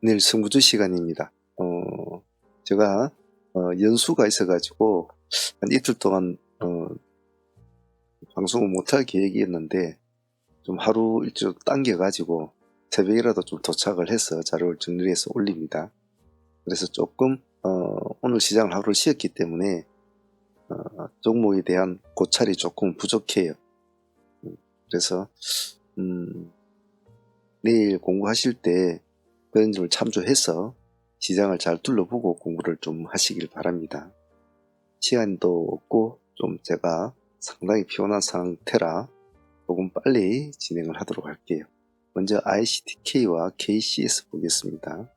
내일 승부주 시간입니다. 제가 연수가 있어가지고 한 이틀 동안 방송을 못할 계획이었는데 좀 하루 일주 당겨가지고 새벽이라도 좀 도착을 해서 자료를 정리해서 올립니다. 그래서 조금 오늘 시장을 하루를 쉬었기 때문에 종목에 대한 고찰이 조금 부족해요. 그래서 내일 공부하실 때 그런 점을 참조해서 시장을 잘 둘러보고 공부를 좀 하시길 바랍니다. 시간도 없고 좀 제가 상당히 피곤한 상태라 조금 빨리 진행을 하도록 할게요. 먼저 ICTK와 KCS 보겠습니다.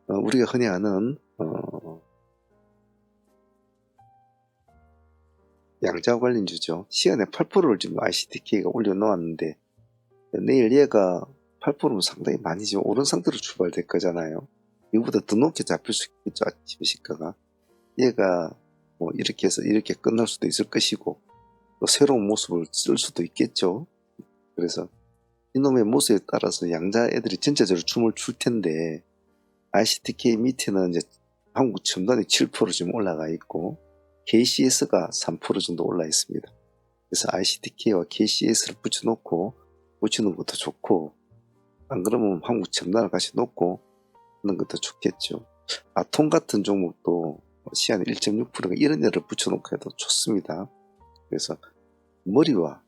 우리가 흔히 아는 양자 관련주죠. 시간에 8%를 지금 ICTK가 올려놓았는데 내일 얘가 8%면 상당히 많이 지금 오른 상태로 출발될 거잖아요. 이거보다 더 높게 잡힐 수 있겠죠. 아침 시가가. 얘가 뭐 이렇게 해서 이렇게 끝날 수도 있을 것이고 또 새로운 모습을 쓸 수도 있겠죠. 그래서 이놈의 모습에 따라서 양자 애들이 전체적으로 춤을 출 텐데 ICTK 밑에는 이제 한국 첨단이 7% 지금 올라가 있고 KCS가 3% 정도 올라 있습니다. 그래서 ICTK와 KCS를 붙여놓는 것도 좋고 안 그러면 한국 첨단을 같이 놓고 하는 것도 좋겠죠. 아톰 같은 종목도 시한 1.6%가 이런 애를 붙여놓고 해도 좋습니다. 그래서 머리와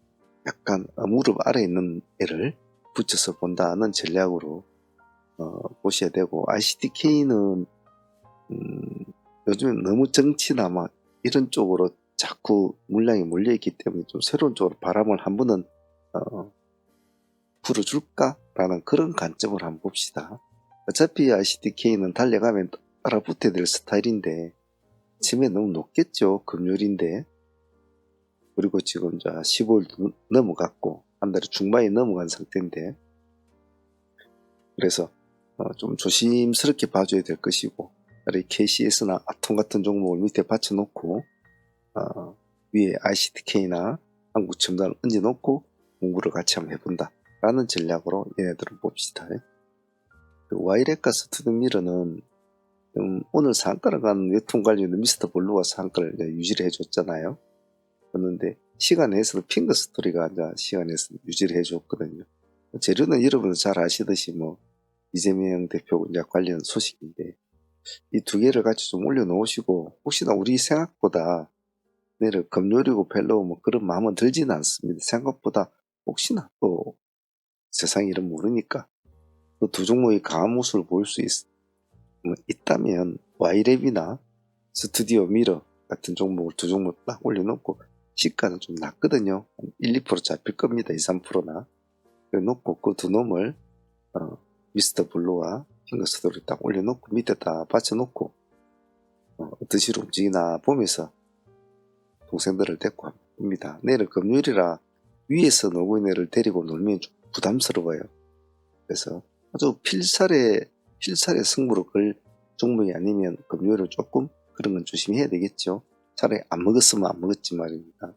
약간 무릎 아래에 있는 애를 붙여서 본다는 전략으로 보셔야 되고 ICTK는 요즘에 너무 정치나 막 이런 쪽으로 자꾸 물량이 몰려있기 때문에 좀 새로운 쪽으로 바람을 한 번은 불어줄까? 라는 그런 관점을 한번 봅시다. 어차피 ICTK는 달려가면 따라 붙어야 될 스타일인데 아침에 너무 높겠죠. 금요일인데. 그리고 지금 15일도 넘어갔고 한 달에 중반이 넘어간 상태인데 그래서 좀 조심스럽게 봐줘야 될 것이고 KCS나 아톰 같은 종목을 밑에 받쳐놓고 위에 ICTK나 한국첨단을 얹어놓고 공부를 같이 한번 해본다 라는 전략으로 얘네들을 봅시다. 와이렉과 스튜디오미러는 오늘 상가를 간 웹툰 관련 미스터 블루가 상가를 유지를 해줬잖아요. 그런데 시간에서도 핑거 스토리가 시간에서 유지를 해줬거든요. 재료는 여러분들 잘 아시듯이 뭐 이재명 대표 관련 소식인데 이 두 개를 같이 좀 올려놓으시고 혹시나 우리 생각보다 내일 금요일이고 별로 뭐 그런 마음은 들지는 않습니다. 생각보다 혹시나 또 세상 일은 모르니까 그 두 종목이 강한 모습을 보일 수 있다면 와이랩이나 스튜디오 미러 같은 종목을 두 종목 딱 올려놓고 시가는 좀 낮거든요. 1, 2% 잡힐 겁니다. 2, 3%나 놓고 그 두 놈을 미스터 블루와 핑거스토리 딱 올려놓고 밑에다 받쳐놓고 어떤 식으로 움직이나 보면서 동생들을 데리고 합니다. 내일은 금요일이라 위에서 놀고 있는 애를 데리고 놀면 좀 부담스러워요. 그래서 아주 필살의 승부로 걸 종목이 아니면 금요일은 조금 그런 건 조심해야 되겠죠. 차라리 안 먹었으면 안 먹었지 말입니다.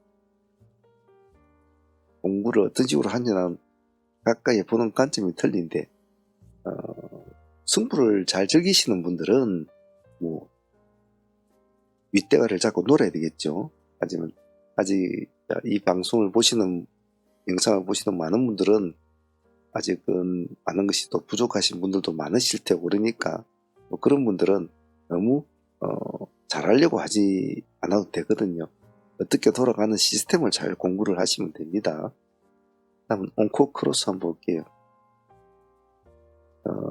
공부를 어떤 식으로 하냐는 가까이 보는 관점이 틀린데 승부를 잘 즐기시는 분들은 뭐 윗대가를 잡고 놀아야 되겠죠. 하지만 아직 이 방송을 보시는 영상을 보시는 많은 분들은 아직은 많은 것이 또 부족하신 분들도 많으실 테고 그러니까 뭐 그런 분들은 너무 잘하려고 하지 않아도 되거든요. 어떻게 돌아가는 시스템을 잘 공부를 하시면 됩니다. 다음은 온코 크로스 한번 볼게요.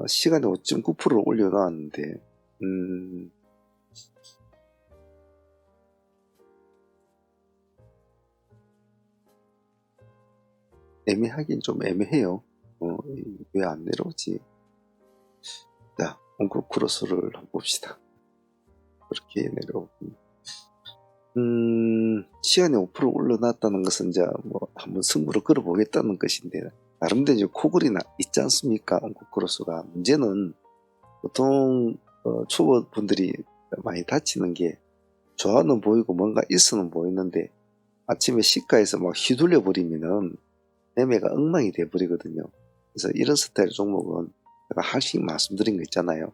시간에 5.9%를 올려놨는데 애매하긴 좀 애매해요. 왜 안 내려오지? 자, 온코 크로스를 한번 봅시다. 그렇게 내려오고 시간에 5% 올려놨다는 것은 이제 뭐 한번 승부를 걸어보겠다는 것인데 나름대로 이제 코골이나 있지 않습니까? 온코 크로스가 문제는 보통 초보분들이 많이 다치는 게 좋아는 보이고 뭔가 있어는 보이는데 아침에 시가에서 막 휘둘려 버리면은 매매가 엉망이 돼 버리거든요. 그래서 이런 스타일 종목은 제가 하나씩 말씀드린 거 있잖아요.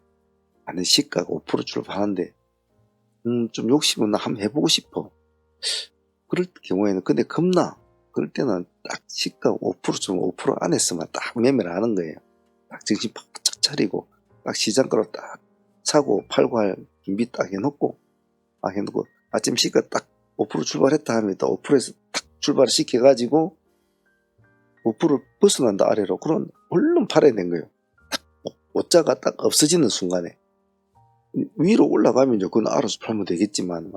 나는 시가가 5% 출발하는데 좀 욕심은 한번 해보고 싶어. 그럴 경우에는 근데 겁나. 그럴 때는 딱 시가 5%좀 5% 안에서만 딱 매매를 하는 거예요. 딱 정신 바짝 차리고 딱 시장가로 딱 사고 팔고 할 준비 딱 해놓고 아침 시가 딱 5% 출발했다 하면 또 5%에서 딱 출발을 시켜가지고 5% 벗어난다 아래로. 그럼 얼른 팔아야 되는 거예요. 딱 오자가 딱 없어지는 순간에 위로 올라가면 그건 알아서 팔면 되겠지만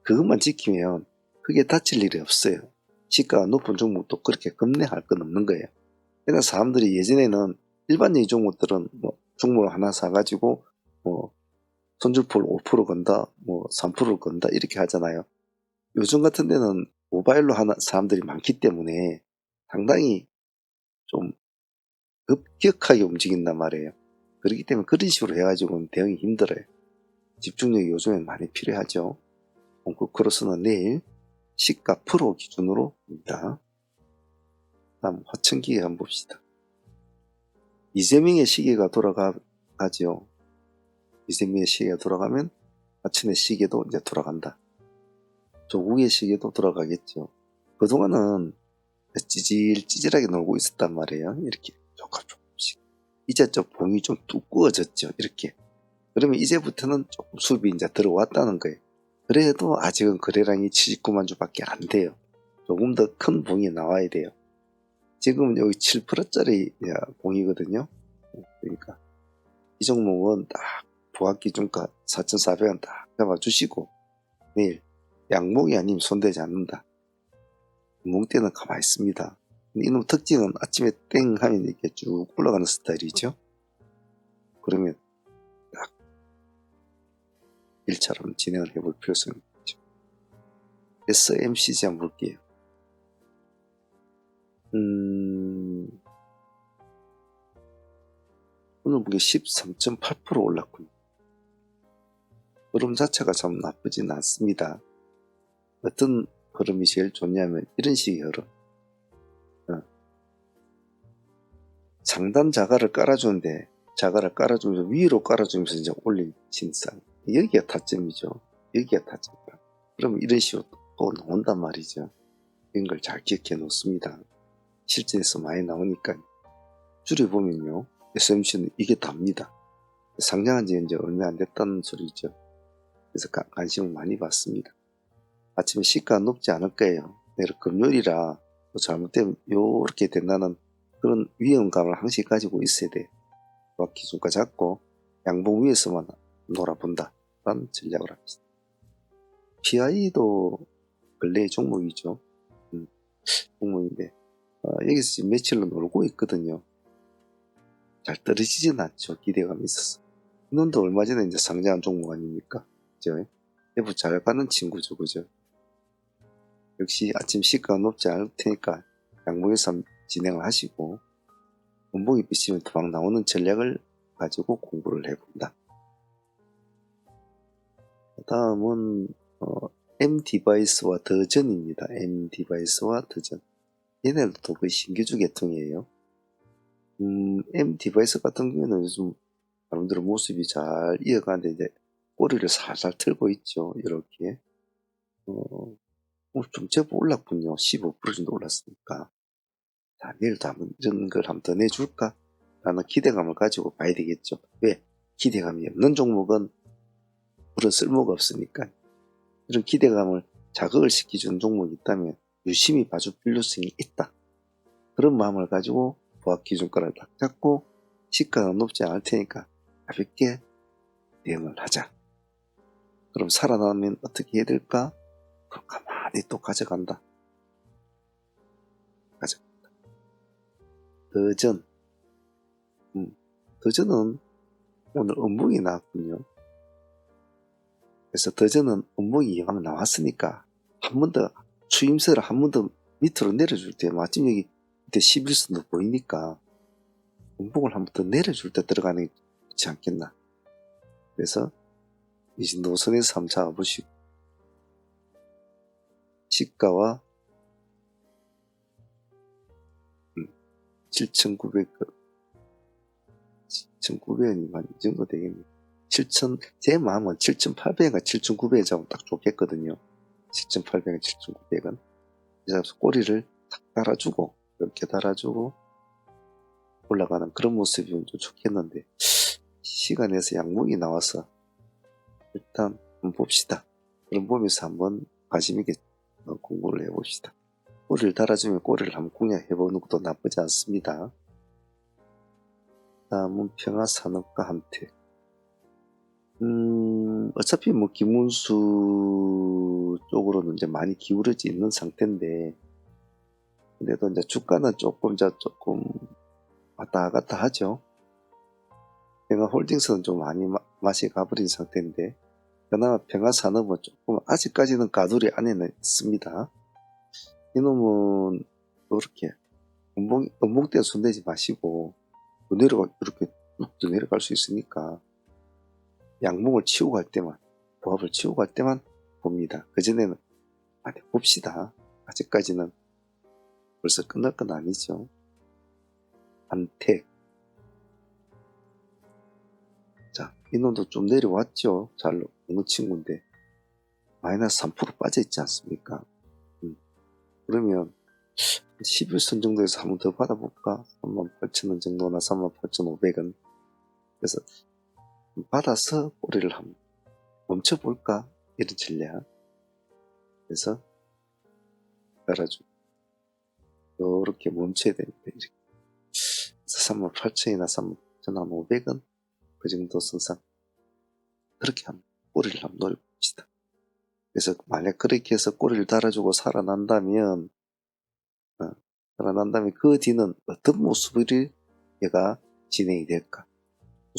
그것만 지키면 그게 다칠 일이 없어요. 시가가 높은 종목도 그렇게 겁내할 건 없는 거예요. 그냥 사람들이 예전에는 일반적인 종목들은 뭐 종목을 하나 사가지고 뭐 손절폭을 5% 건다, 뭐 3%를 건다 이렇게 하잖아요. 요즘 같은 데는 모바일로 하는 사람들이 많기 때문에 상당히 좀 급격하게 움직인단 말이에요. 그렇기 때문에 그런 식으로 해가지고 대응이 힘들어요. 집중력이 요즘엔 많이 필요하죠. 원가 크로스는 내일 시가 프로 기준으로 봅니다. 다음 화천기계 한번 봅시다. 이재명의 시계가 돌아가죠. 이재명의 시계가 돌아가면 화천의 시계도 이제 돌아간다. 조국의 시계도 돌아가겠죠. 그동안은 찌질찌질하게 놀고 있었단 말이에요. 이렇게 조금씩. 이제 좀 봉이 좀 두꺼워졌죠. 이렇게. 그러면 이제부터는 조금 수입이 이제 들어왔다는 거예요. 그래도 아직은 거래량이 79만 주밖에 안 돼요. 조금 더 큰 봉이 나와야 돼요. 지금 여기 7%짜리 봉이거든요. 그러니까 이 종목은 딱 부합 기준가 4,400원 딱 잡아주시고 내일 양봉이 아니면 손대지 않는다. 몽 때는 가만히 있습니다. 이놈 특징은 아침에 땡 하면 이렇게 쭉 올라가는 스타일이죠. 그러면 딱 1차로 진행을 해볼 필요성이 있죠. SMCG 한번 볼게요. 오늘 무게 13.8% 올랐군요. 흐름 자체가 참 나쁘진 않습니다. 어떤 흐름이 제일 좋냐면 이런 식의 흐름. 상단 자가를 깔아주는데 자가를 깔아주면서 위로 깔아주면서 이제 올린 진상. 여기가 타점이죠. 여기가 타점이다. 그러면 이런 식으로 또 나온단 말이죠. 이런 걸 잘 기억해 놓습니다. 실전에서 많이 나오니까. 줄여보면요. SMC는 이게 답니다. 상장한 지 이제 얼마 안 됐다는 소리죠. 그래서 관심을 많이 받습니다. 아침에 시가가 높지 않을 거예요. 내일 금요일이라 잘못되면 요렇게 된다는 그런 위험감을 항상 가지고 있어야 돼. 기준가 잡고 양봉 위에서만 놀아본다. 라는 전략을 합니다. PI도 근래의 종목이죠. 종목인데 여기서 지금 며칠로 놀고 있거든요. 잘 떨어지진 않죠. 기대감이 있어서. 이놈도 얼마 전에 이제 상장한 종목 아닙니까? 그죠? 대부 잘 가는 친구죠. 그죠? 역시 아침 시가가 높지 않을 테니까 양봉에서 진행을 하시고 원봉이 비치면 도망 나오는 전략을 가지고 공부를 해본다. 다음은 M디바이스와 더전입니다. M디바이스와 더전. 얘네들도 거의 신규주 계통이에요. M디바이스 같은 경우는 요즘 여러분들의 모습이 잘 이어가는데 이제 꼬리를 살살 틀고 있죠. 이렇게. 좀 제법 올랐군요. 15% 정도 올랐으니까. 자, 내일도 한번 이런 걸 한번 더 내줄까? 라는 기대감을 가지고 봐야 되겠죠. 왜? 기대감이 없는 종목은 물은 쓸모가 없으니까. 이런 기대감을 자극을 시켜주는 종목이 있다면 유심히 봐줄 필요성이 있다. 그런 마음을 가지고 부합 기준가를 딱 잡고 시가가 높지 않을 테니까 가볍게 대응을 하자. 그럼 살아나면 어떻게 해야 될까? 그럼 가만히 또 가져간다. 더전. 더전은 오늘 음봉이 나왔군요. 그래서 더전은 음봉이 이왕 나왔으니까 한 번 더 추임새를 한 번 더 밑으로 내려줄 때 마침 여기 밑에 11선도 보이니까 음봉을 한 번 더 내려줄 때 들어가는 게 좋지 않겠나. 그래서 이제 노선에서 한번 잡아보시고 시가와 7,900 7,900원이면 이 정도 되겠네요. 제 마음은 7,800원과 7,900원 잡으면 딱 좋겠거든요. 7,800원, 7,900원. 그래서 꼬리를 탁 달아주고, 이렇게 달아주고, 올라가는 그런 모습이면 좀 좋겠는데, 시간에서 양봉이 나와서, 일단 한번 봅시다. 그럼 보면서 한번 관심있게 공부를 해봅시다. 꼬리를 달아주면 꼬리를 한번 공략해보는 것도 나쁘지 않습니다. 다음은 평화산업과 함택. 어차피 뭐 김문수 쪽으로는 이제 많이 기울어져 있는 상태인데, 근데도 이제 주가는 조금 왔다 갔다 하죠. 평화홀딩스는 좀 많이 맛이 가버린 상태인데, 그나마 평화산업은 조금 아직까지는 가두리 안에는 있습니다. 이놈은 이렇게 음봉 때 손대지 마시고 이렇게 뚝 내려갈 수 있으니까 양봉을 치우고 갈 때만, 보합을 치우고 갈 때만 봅니다. 그전에는 많이 봅시다. 아직까지는 벌써 끝날 건 아니죠. 안택. 자, 이놈도 좀 내려왔죠. 잘 어느 친구인데 마이너스 3% 빠져 있지 않습니까? 그러면 11선 정도에서 한 번 더 받아볼까? 38,000원 정도나 38,500원. 그래서 받아서 꼬리를 한번 멈춰볼까? 이런 전략. 그래서 따라주고 이렇게 멈춰야 됩니다. 이렇게. 그래서 38,000원이나 38,500원 그 정도 선상 그렇게 한번 꼬리를 한번 노려봅시다. 그래서 만약 그렇게 해서 꼬리를 달아주고 살아난다면 그 뒤는 어떤 모습으로 얘가 진행이 될까?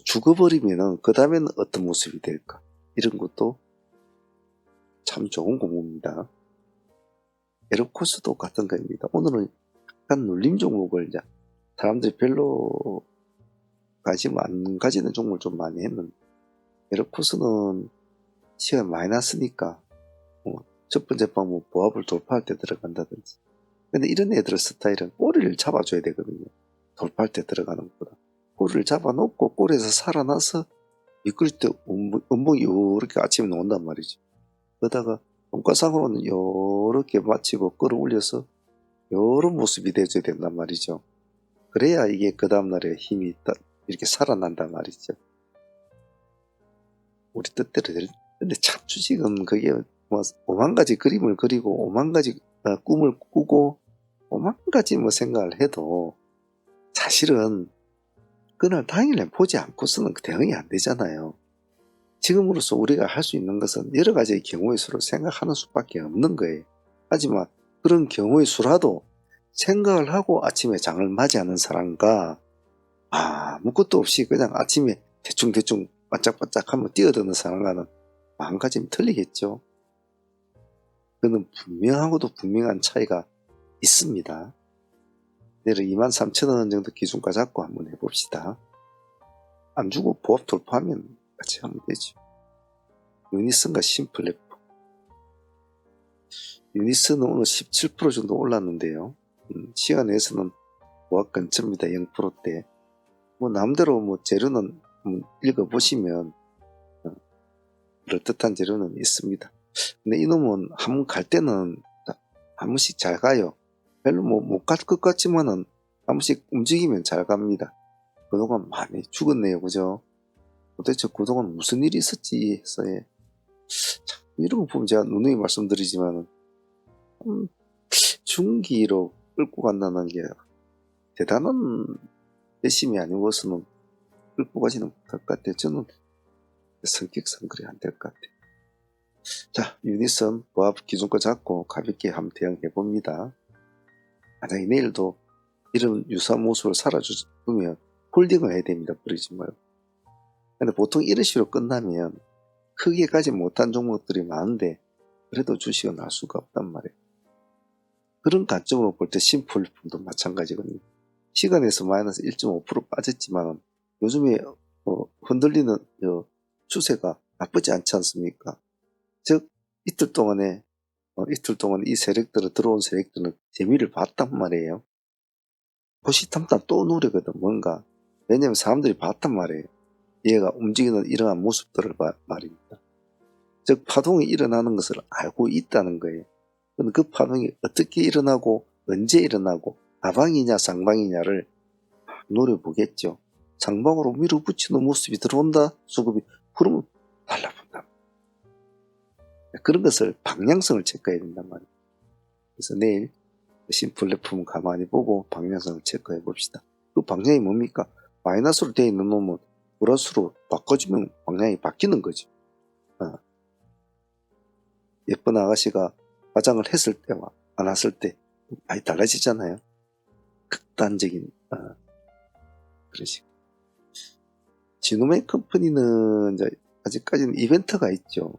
죽어버리면은 그 다음에는 어떤 모습이 될까? 이런 것도 참 좋은 공부입니다. 에러코스도 같은 겁니다. 오늘은 약간 눌림 종목을 이제 사람들이 별로 관심 안 가지는 종목을 좀 많이 했는데, 에러코스는 시간 많이 났으니까 첫 번째 방법 보합을 돌파할 때 들어간다든지. 근데 이런 애들의 스타일은 꼬리를 잡아줘야 되거든요. 돌파할 때 들어가는 것보다. 꼬리를 잡아놓고 꼬리에서 살아나서 미끌 때 음봉이 요렇게 아침에 나온단 말이죠. 그러다가 손가락으로는 요렇게 맞추고 끌어올려서 요런 모습이 돼줘야 된단 말이죠. 그래야 이게 그 다음날에 힘이 이렇게 살아난단 말이죠. 우리 뜻대로 근데 참 주식은 그게 뭐 5만 가지 그림을 그리고 5만 가지 꿈을 꾸고 5만 가지 뭐 생각을 해도 사실은 그날 당일에 보지 않고서는 대응이 안 되잖아요. 지금으로서 우리가 할 수 있는 것은 여러 가지의 경우의 수를 생각하는 수밖에 없는 거예요. 하지만 그런 경우의 수라도 생각을 하고 아침에 장을 맞이하는 사람과 아무것도 없이 그냥 아침에 대충 반짝반짝 하면 뛰어드는 사람과는 마음가짐이 틀리겠죠. 그는 분명하고도 분명한 차이가 있습니다. 내일 23,000원 정도 기준가 잡고 한번 해봅시다. 안 주고 보합 돌파하면 같이 하면 되죠. 유니슨과 심플랩. 유니슨은 오늘 17% 정도 올랐는데요. 시간에서는 보합 근처입니다. 0%대. 뭐 남대로 뭐 재료는 읽어보시면 그럴듯한 재료는 있습니다. 근데 이놈은 한 번 갈 때는 한 번씩 잘 가요. 별로 뭐 못 갈 것 같지만은 한 번씩 움직이면 잘 갑니다. 그동안 많이 죽었네요. 그죠? 도대체 그동안 무슨 일이 있었지 해서 이런 거 보면 제가 누누이 말씀드리지만 중기로 끌고 간다는 게 대단한 열심이 아니고서는 끌고 가지는 못할 것 같아요. 저는 성격상 그래 안 될 것 같아요. 자, 유니선 보합 기준가 잡고 가볍게 한번 대응해 봅니다. 만약에 내일도 이런 유사한 모습을 살아주면 홀딩을 해야 됩니다. 버리지 말고. 근데 보통 이런 식으로 끝나면 크게 가지 못한 종목들이 많은데 그래도 주식은 알 수가 없단 말이에요. 그런 관점으로 볼 때 심플품도 마찬가지거든요. 시간에서 마이너스 1.5% 빠졌지만 요즘에 흔들리는 추세가 나쁘지 않지 않습니까? 즉 이틀 동안에 이 세력들은 들어온 세력들은 재미를 봤단 말이에요. 호시탐탐 또 노리거든. 뭔가 왜냐면 사람들이 봤단 말이에요. 얘가 움직이는 이러한 모습들을 말입니다. 즉 파동이 일어나는 것을 알고 있다는 거예요. 그럼 그 파동이 어떻게 일어나고 언제 일어나고 하방이냐 상방이냐를 노려보겠죠. 상방으로 밀어붙이는 모습이 들어온다. 수급이 그러면 달라붙다. 그런 것을 방향성을 체크해야 된단 말이에요. 그래서 내일 신플랫폼 가만히 보고 방향성을 체크해 봅시다. 그 방향이 뭡니까? 마이너스로 되어 있는 놈은 플러스로 바꿔주면 방향이 바뀌는 거죠. 예쁜 아가씨가 화장을 했을 때와 안 했을 때 많이 달라지잖아요. 극단적인 그런 식. 지노메 컴퍼니는 이제 아직까지는 이벤트가 있죠.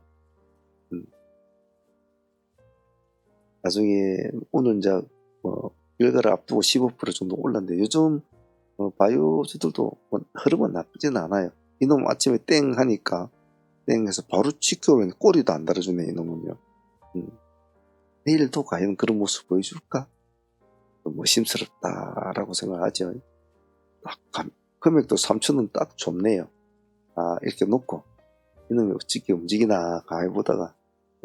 나중에 오늘 이제 결과를 앞두고 15% 정도 올랐는데 요즘 바이오주들도 흐름은 나쁘진 않아요. 이놈 아침에 땡 하니까 땡 해서 바로 지켜오면 꼬리도 안 달아주네 이놈은요. 내일도 과연 그런 모습 보여줄까? 의심스럽다라고 생각하죠. 금액도 3천원 딱 좋네요. 이렇게 놓고 이놈이 어떻게 움직이나 가만히 보다가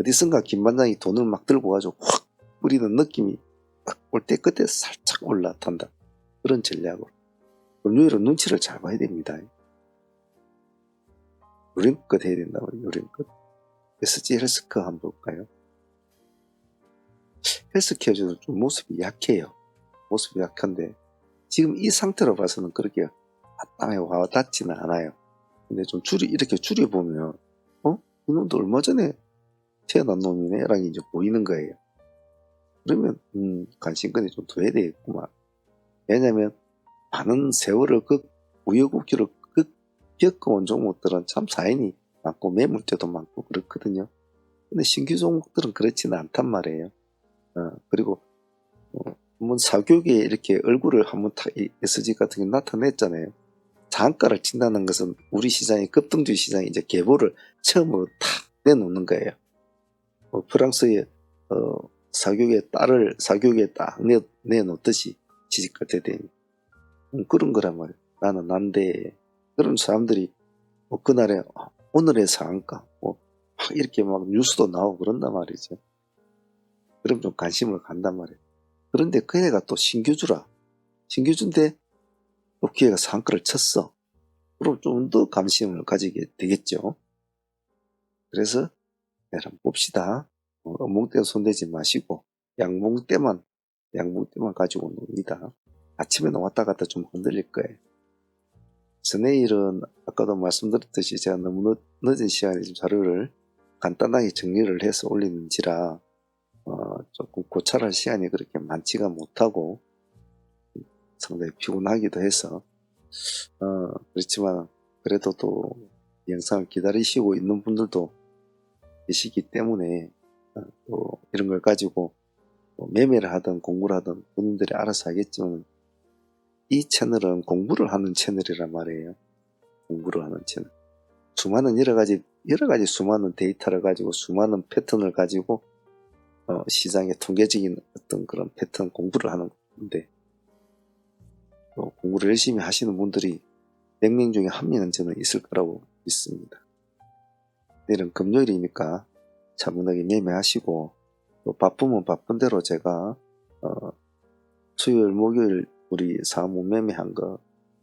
어디선가 김반장이 돈을 막 들고 가지고 확 뿌리는 느낌이 딱 올 때 그때 살짝 올라탄다. 그런 전략으로. 금요일은 눈치를 잘 봐야 됩니다. 요령껏 해야 된다고. 요령껏. SG 헬스케어 한번 볼까요? 헬스케어도 좀 모습이 약해요. 모습이 약한데 지금 이 상태로 봐서는 그렇게 땅에 와 닿지는 않아요. 근데 좀 이렇게 줄여보면 이놈도 얼마 전에 태어난 놈이네 라는 게 이제 보이는 거예요. 그러면 관심권이 좀 둬야 되겠구만. 왜냐면 많은 세월을 우여곡절을 겪어온 종목들은 참 사인이 많고 매물대도 많고 그렇거든요. 근데 신규 종목들은 그렇지는 않단 말이에요. 그리고 한번 사교계에 이렇게 얼굴을 한번 SG 같은 게 나타냈잖아요. 장가를 친다는 것은 우리 시장이 급등주의 시장이 이제 계보를 처음으로 탁 내놓는 거예요. 프랑스의 사교계의 딸을 사교계에 딱 내놓듯이 지지가 대대니 그런 거란 말이에요. 나는 난데 그런 사람들이 그날에 오늘의 상한가 막 이렇게 막 뉴스도 나오고 그런단 말이죠. 그럼 좀 관심을 간단 말이에요. 그런데 그 애가 또 신규주라. 신규주인데 또 기회가 상한가를 쳤어. 그럼 좀 더 관심을 가지게 되겠죠. 그래서 한번 봅시다. 멍때 손대지 마시고 양봉때만 가지고 놉니다. 아침에는 왔다 갔다 좀 흔들릴 거예요. 그래서 내일은 아까도 말씀드렸듯이 제가 너무 늦은 시간에 좀 자료를 간단하게 정리를 해서 올리는지라 조금 고찰할 시간이 그렇게 많지가 못하고 상당히 피곤하기도 해서 그렇지만 그래도 또 영상을 기다리시고 있는 분들도 계시기 때문에 또 이런 걸 가지고 매매를 하든 공부를 하든 본인들이 알아서 하겠지만 이 채널은 공부를 하는 채널이란 말이에요. 공부를 하는 채널. 수많은 여러 가지 수많은 데이터를 가지고 수많은 패턴을 가지고 시장의 통계적인 어떤 그런 패턴 공부를 하는 건데 공부를 열심히 하시는 분들이 100명 중에 한 명은 저는 있을 거라고 믿습니다. 내일은 금요일이니까 차분하게 매매하시고 또 바쁘면 바쁜 대로 제가 수요일 목요일 우리 사무 매매한 거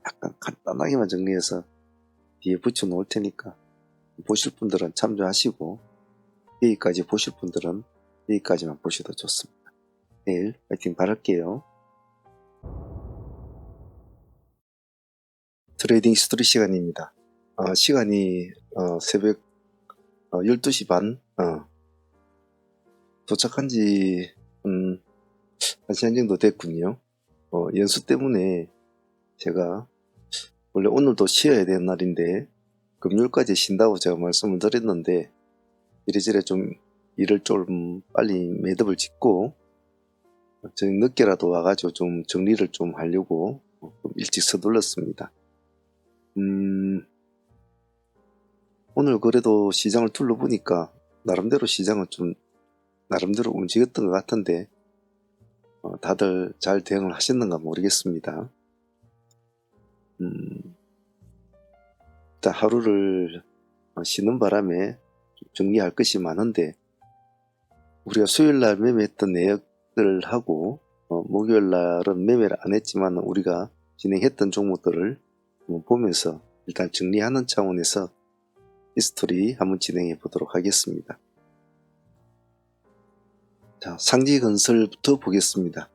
약간 간단하게만 정리해서 뒤에 붙여 놓을 테니까 보실 분들은 참조하시고 여기까지 보실 분들은 여기까지만 보셔도 좋습니다. 내일 파이팅 바랄게요. 트레이딩 스토리 시간입니다. 시간이 새벽 12시 반 도착한 지 1시간 정도 됐군요. 연수 때문에 제가 원래 오늘도 쉬어야 되는 날인데 금요일까지 쉰다고 제가 말씀을 드렸는데 이래저래 좀 일을 좀 빨리 매듭을 짓고 저녁 늦게라도 와가지고 좀 정리를 좀 하려고 좀 일찍 서둘렀습니다. 오늘 그래도 시장을 둘러보니까 나름대로 시장은 좀 나름대로 움직였던 것 같은데 다들 잘 대응을 하셨는가 모르겠습니다. 일단 하루를 쉬는 바람에 정리할 것이 많은데, 우리가 수요일날 매매했던 내역들을 하고 목요일날은 매매를 안 했지만 우리가 진행했던 종목들을 보면서 일단 정리하는 차원에서 히스토리 한번 진행해 보도록 하겠습니다. 자, 상지건설부터 보겠습니다.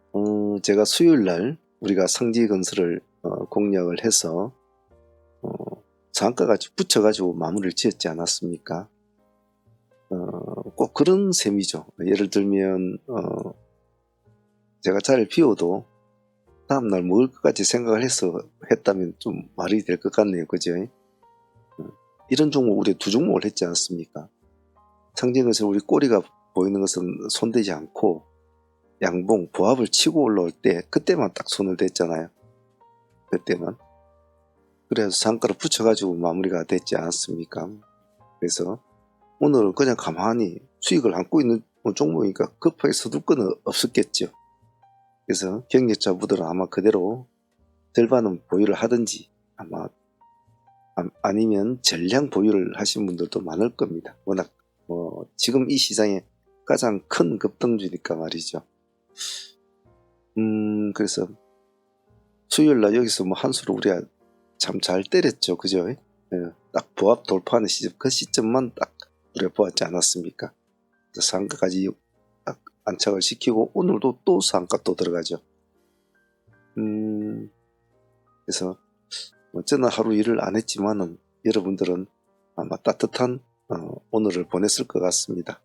제가 수요일날 우리가 상지건설을 공략을 해서 상가까지 붙여가지고 마무리를 지었지 않았습니까? 꼭 그런 셈이죠. 예를 들면 제가 자리를 비워도 다음날 먹을 것까지 생각을 했다면 좀 말이 될 것 같네요. 그죠? 이런 종목 우리 두 종목을 했지 않습니까? 상징건설 우리 꼬리가 보이는 것은 손대지 않고 양봉 보합을 치고 올라올 때 그때만 딱 손을 댔잖아요. 그때만. 그래서 상가를 붙여가지고 마무리가 됐지 않았습니까? 그래서 오늘은 그냥 가만히 수익을 안고 있는 종목이니까 급하게 서둘 건 없었겠죠. 그래서 경력자분들은 아마 그대로 절반은 보유를 하든지 아니면 전량 보유를 하신 분들도 많을 겁니다. 워낙 지금 이 시장에 가장 큰 급등주니까 말이죠. 그래서 수요일날 여기서 한 수를 우리가 참 잘 때렸죠. 그죠? 딱 보합 돌파하는 시점, 그 시점만 딱 우리가 보았지 않았습니까? 그래서 상가까지 딱 안착을 시키고 오늘도 또 상가 또 들어가죠. 그래서 저는 하루 일을 안 했지만은 여러분들은 아마 따뜻한 오늘을 보냈을 것 같습니다.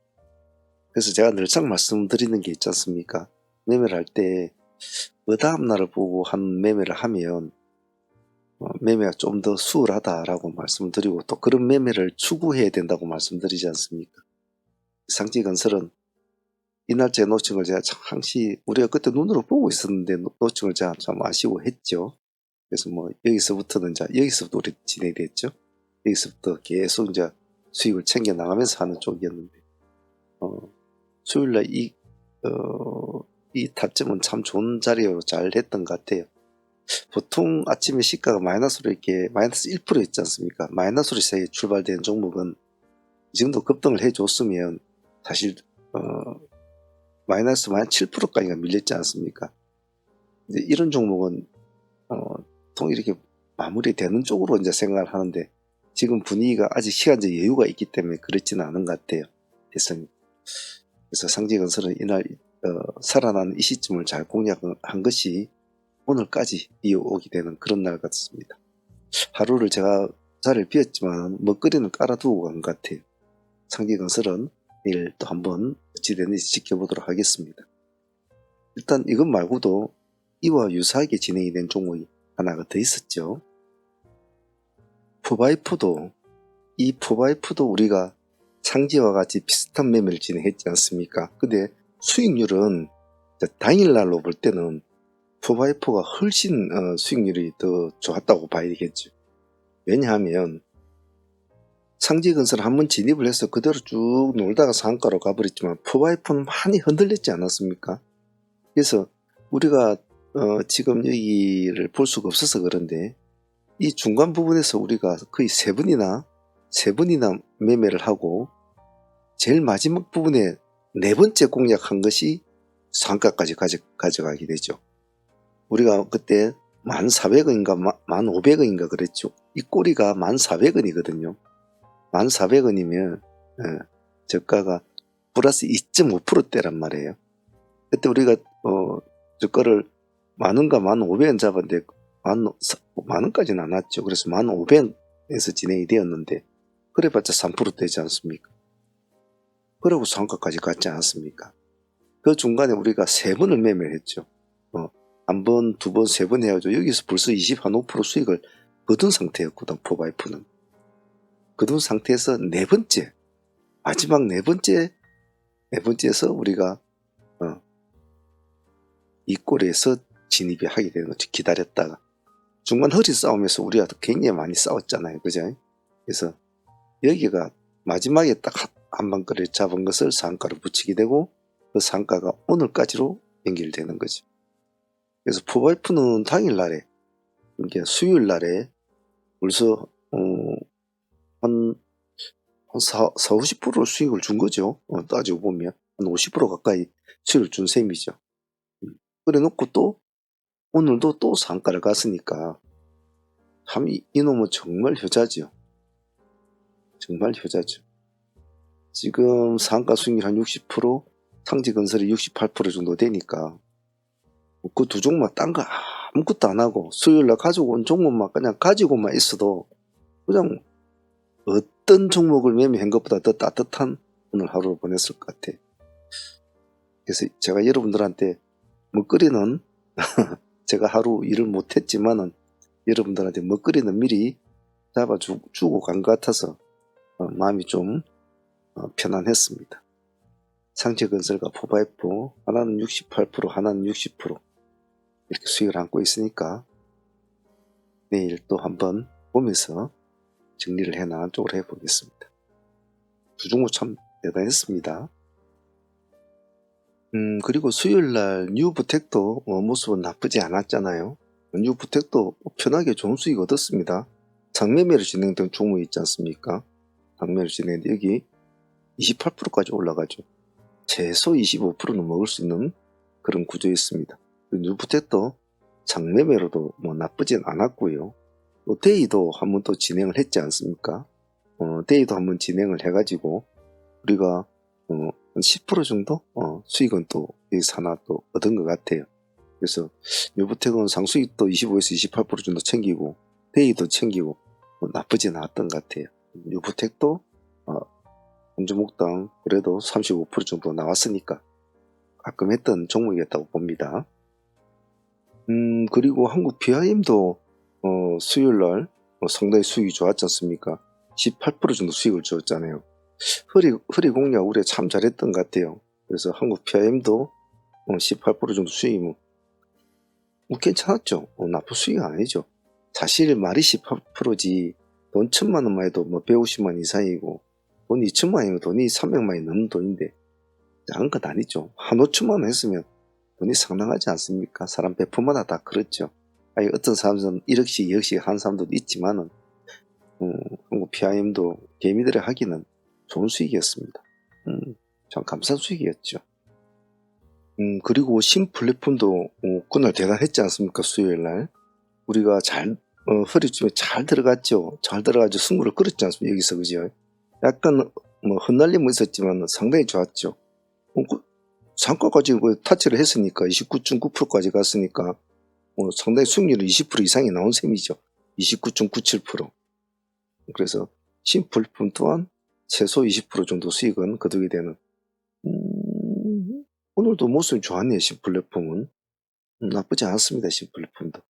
그래서 제가 늘상 말씀드리는 게 있지 않습니까? 매매를 할 때 그 다음날을 보고 한 매매를 하면 매매가 좀 더 수월하다라고 말씀을 드리고 또 그런 매매를 추구해야 된다고 말씀드리지 않습니까? 상지건설은 이날짜에 놓친 걸 제가 항시 우리가 그때 눈으로 보고 있었는데 놓친 걸 제가 참 아쉬워 했죠. 그래서 여기서부터는 여기서부터 우리 진행이 됐죠. 여기서부터 계속 이제 수익을 챙겨 나가면서 하는 쪽이었는데 수요일날 이 타점은 참 좋은 자리로 잘 했던 것 같아요. 보통 아침에 시가가 마이너스로 이렇게 마이너스 1% 있지 않습니까? 마이너스로 시작해 출발된 종목은 이 정도 급등을 해줬으면 사실 마이너스 7%까지가 밀렸지 않습니까? 이제 이런 종목은 보통 이렇게 마무리되는 쪽으로 이제 생각을 하는데 지금 분위기가 아직 시간적 여유가 있기 때문에 그렇지는 않은 것 같아요. 그래서 상지건설은 이날 살아나는 이 시점을 잘 공략한 것이 오늘까지 이어오게 되는 그런 날 같습니다. 하루를 제가 자리를 비웠지만 먹거리는 깔아두고 간 것 같아요. 상지건설은 내일 또 한번 어찌 되는지 지켜보도록 하겠습니다. 일단 이것 말고도 이와 유사하게 진행이 된 종목이 하나가 더 있었죠. 포바이프도 우리가 상지와 같이 비슷한 매매를 진행했지 않습니까? 근데 수익률은 당일날로 볼 때는 포바이프가 훨씬 수익률이 더 좋았다고 봐야 되겠죠. 왜냐하면 상지건설 한번 진입을 해서 그대로 쭉 놀다가 상가로 가버렸지만 포바이프는 많이 흔들렸지 않았습니까? 그래서 우리가 지금 여기를 볼 수가 없어서 그런데 이 중간 부분에서 우리가 거의 세 번이나 매매를 하고 제일 마지막 부분에 네 번째 공략한 것이 상가까지 가져가게 되죠. 우리가 그때 1,400원인가 1,500원인가 그랬죠. 이 꼬리가 1,400원이거든요. 1,400원이면 저가가 플러스 2.5%대란 말이에요. 그때 우리가 저가를 10,000원과 1,500원 잡았는데 10,000원까지는 안 왔죠. 그래서 1,500원에서 진행이 되었는데 그래봤자 3% 되지 않습니까? 그러고 상가까지 갔지 않았습니까? 그 중간에 우리가 3번을 매매를 했죠. 한 번, 두 번, 세 번 해가지고 여기서 벌써 25% 수익을 거둔 상태였거든. 포바이프는. 거둔 상태에서 마지막 네 번째에서 우리가 이 꼬리에서 진입이 하게 되는 거죠. 기다렸다가. 중간 허리 싸움에서 우리가 굉장히 많이 싸웠잖아요. 그죠? 그래서 여기가 마지막에 딱 한 방거리를 잡은 것을 상가로 붙이게 되고 그 상가가 오늘까지로 연결되는 거죠. 그래서 포바이프는 당일날에 이게 수요일 날에 벌써 한 40~50% 수익을 준 거죠. 따지고 보면 한 50% 가까이 수익을 준 셈이죠. 그래 놓고 또 오늘도 또 상가를 갔으니까 참 이놈은 정말 효자죠. 정말 효자죠. 지금 상가 수익률 한 60%, 상지건설이 68% 정도 되니까 그 두 종목만 딴 거 아무것도 안 하고 수요일날 가지고 온 종목만 그냥 가지고만 있어도 그냥 어떤 종목을 매매한 것보다 더 따뜻한 오늘 하루를 보냈을 것 같아요. 그래서 제가 여러분들한테 먹거리는 제가 하루 일을 못했지만은 여러분들한테 먹거리는 미리 잡아주고 간 것 같아서 마음이 좀 편안했습니다. 상체건설과 포바이프 하나는 68%, 하나는 60% 이렇게 수익을 안고 있으니까 내일 또 한번 보면서 정리를 해 나간 쪽으로 해보겠습니다. 두 종목 참 대단했습니다. 그리고 수요일날 뉴부텍도 모습은 나쁘지 않았잖아요. 뉴부텍도 편하게 좋은 수익 얻었습니다. 장매매로 진행된 종목이 있지 않습니까? 장매매로 진행된 여기 28%까지 올라가죠. 최소 25%는 먹을 수 있는 그런 구조에 있습니다. 뉴부텍도 장매매로도 뭐 나쁘진 않았고요. 또 데이도 한번 또 진행을 했지 않습니까? 데이도 한번 진행을 해가지고 우리가 한 10% 정도 수익은 또 여기서 하나 또 얻은 것 같아요. 그래서 뉴부텍은 상수익도 25에서 28% 정도 챙기고 데이도 챙기고 뭐 나쁘진 않았던 것 같아요. 뉴부텍도 한 종목당 그래도 35% 정도 나왔으니까 가끔 했던 종목이었다고 봅니다. 그리고 한국 PIM도 수요일날 상당히 수익이 좋았지 않습니까? 18% 정도 수익을 주었잖아요. 허리 공략 우리 참 잘했던 것 같아요. 그래서 한국 PIM도 18% 정도 수익이면 괜찮았죠. 나쁜 수익이 아니죠. 사실 말이 18%지 돈 1000만 원만 해도 뭐 150만 이상이고 돈 2천만 원이면 돈이 300만이 넘는 돈인데 작은 것 아니죠. 한 5천만 원 했으면 돈이 상당하지 않습니까? 사람 100%마다 다 그렇죠. 아니, 어떤 사람들은 1억씩 2억씩 한 사람도 있지만은 한국 PIM도 개미들이 하기는 좋은 수익이었습니다. 참 감사한 수익이었죠. 그리고 신플랫폼도 그날 대단했지 않습니까? 수요일날 우리가 잘 허리쯤에 잘 들어갔죠. 잘 들어가지고 승부를 끌었지 않습니까? 여기서 그죠? 약간 뭐 흩날림은 있었지만 상당히 좋았죠. 상가까지 타치를 했으니까 29.9%까지 갔으니까 상당히 수익률이 20% 이상이 나온 셈이죠. 29.97%. 그래서 신플랫폼 또한 최소 20% 정도 수익은 거두게 되는 오늘도 모습이 좋았네요. 신플랫폼은 나쁘지 않았습니다. 신플랫폼도.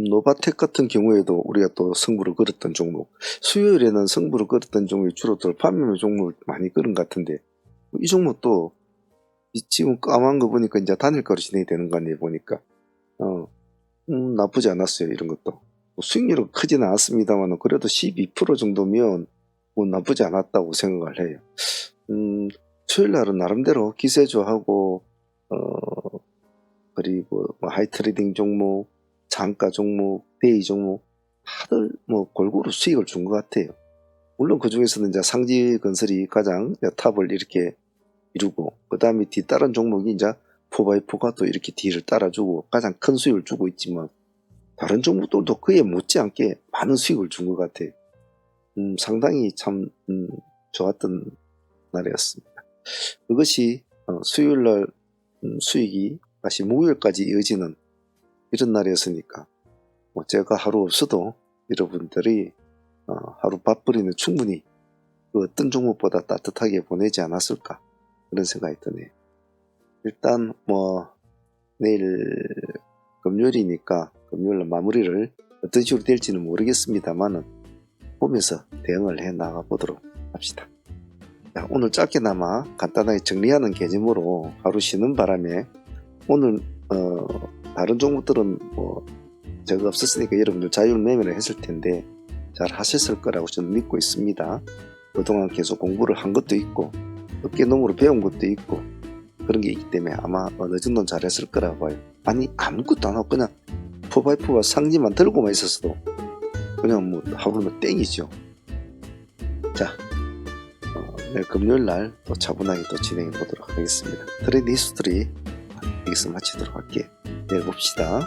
노바텍 같은 경우에도 우리가 또 승부를 걸었던 종목, 수요일에는 승부를 걸었던 종목이 주로 돌판매매 종목을 많이 걸은 것 같은데 이 종목도 지금 까만 거 보니까 이제 단일가로 진행이 되는 거 아니에요. 보니까 나쁘지 않았어요. 이런 것도 수익률은 크지는 않았습니다만 그래도 12% 정도면 나쁘지 않았다고 생각을 해요. 수요일날은 나름대로 기세조하고 그리고 뭐 하이트레이딩 종목, 장가 종목, 데이 종목 다들 뭐 골고루 수익을 준 것 같아요. 물론 그 중에서는 이제 상지건설이 가장 탑을 이렇게 이루고 그 다음에 뒤따른 종목이 이제 포바이포가 또 이렇게 뒤를 따라주고 가장 큰 수익을 주고 있지만 다른 종목들도 그에 못지않게 많은 수익을 준 것 같아요. 상당히 참 좋았던 날이었습니다. 그것이 수요일날 수익이 다시 목요일까지 이어지는 이런 날이었으니까 제가 하루 없어도 여러분들이 하루 밥벌이는 충분히 그 어떤 종목보다 따뜻하게 보내지 않았을까 그런 생각이 드네요. 일단 뭐 내일 금요일이니까 금요일날 마무리를 어떤 식으로 될지는 모르겠습니다만은 보면서 대응을 해 나가 보도록 합시다. 자, 오늘 짧게나마 간단하게 정리하는 개념으로 하루 쉬는 바람에 오늘 다른 종목들은 뭐 제가 없었으니까 여러분들 자율 매매를 했을 텐데 잘 하셨을 거라고 저는 믿고 있습니다. 그동안 계속 공부를 한 것도 있고 어깨너머로 배운 것도 있고 그런 게 있기 때문에 아마 어느 정도는 잘했을 거라고 봐요. 아니 아무것도 안 하고 그냥 4x4가 상지만 들고만 있었어도 그냥 뭐 하루는 땡이죠. 자, 내일 금요일날 또 차분하게 또 진행해 보도록 하겠습니다. 트레이드 히스토리 여기서 마치도록 할게요. 내일 봅시다.